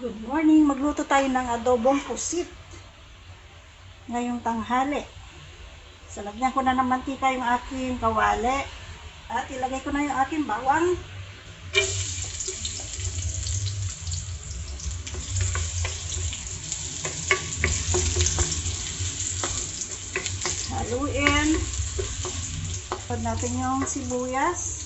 Good morning! Magluto tayo ng adobong pusit ngayong tanghali. So, lagyan ko na ng mantika yung aking kawali at ilagay ko na yung aking bawang. Haluin. Pag natin yung sibuyas.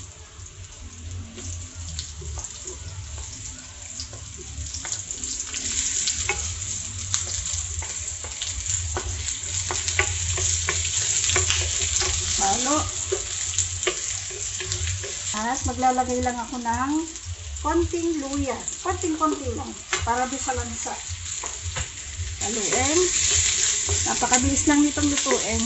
Halo. At maglalagay lang ako ng konting luya. Konting-konti lang. Para di sa lansa. Haluin. Napakabilis lang nitong lutuin.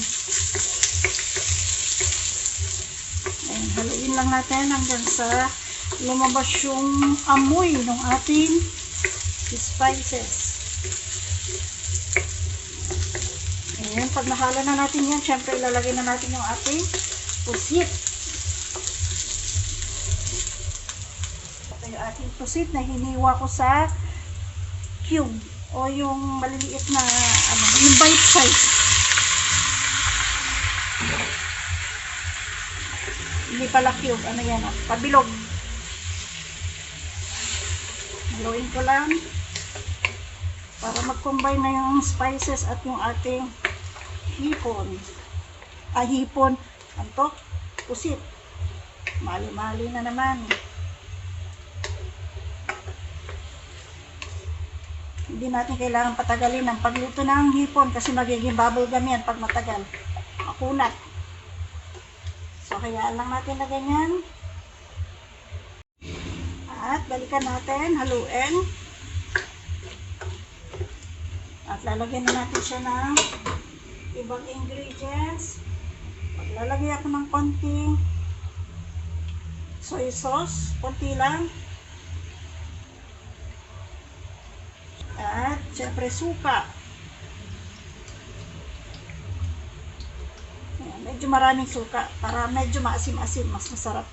Ayan, haluin lang natin hanggang sa lumabas yung amoy ng ating spices. Ayan, pag nahalo na natin yan, syempre ilalagay na natin yung ating pusit. Ito yung ating pusit na hiniwa ko sa cube o yung maliliit na yung bite size. Hindi pala cube, ano yan, pabilog. Haluin ko lang para mag-combine na yung spices at yung ating hipon. Hipon. Antok? Pusit. Mali-mali na naman. Hindi natin kailangan patagalin ang pagluto ng hipon kasi magiging bubble gum yan pag matagal. Makunat. So, hayaan lang natin na ganyan. At balikan natin. Haluin. At lalagyan na natin siya ng ibang ingredients. Maglalagay ako ng konting soy sauce. Konti lang. At syempre suka. Ayan, medyo maraming suka para medyo maasim-asim. Mas masarap.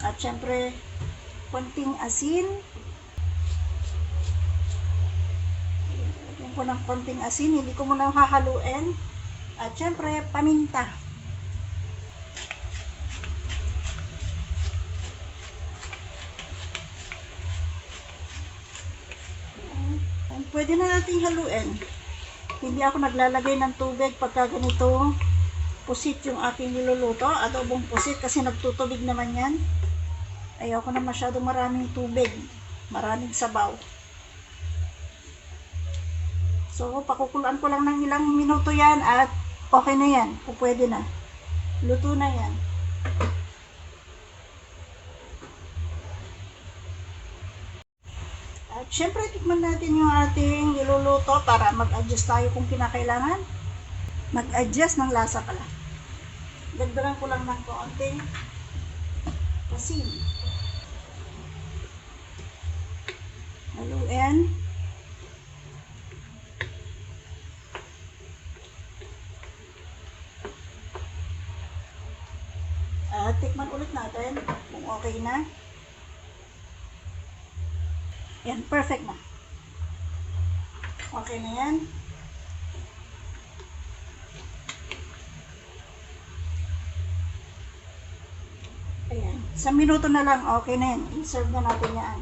At syempre konting asin. Ko ng konting asin, hindi ko muna hahaluin. At syempre, paminta. Pwede na natin haluin. Hindi ako naglalagay ng tubig pagka ganito pusit yung aking niluluto, adobong pusit, kasi nagtutubig naman yan. Ayoko na masyadong maraming tubig, maraming sabaw. So, pakukuluan ko lang ng ilang minuto yan at okay na yan. Kung pwede na. Luto na yan. At syempre, tikman natin yung ating niluluto para mag-adjust tayo kung kinakailangan. Mag-adjust ng lasa pala. Dagdagan ko lang ng konting asin. Haluin. At tikman ulit natin kung okay na. Yan, perfect na. Okay na yan. Ayan. Sa minuto na lang, okay na yan. I-serve na natin yan.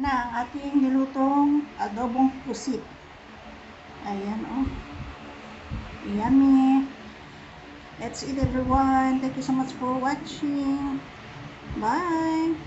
Na ang ating nilutong adobong pusit. Ayan, oh. Yummy. That's it, everyone. Thank you so much for watching. Bye.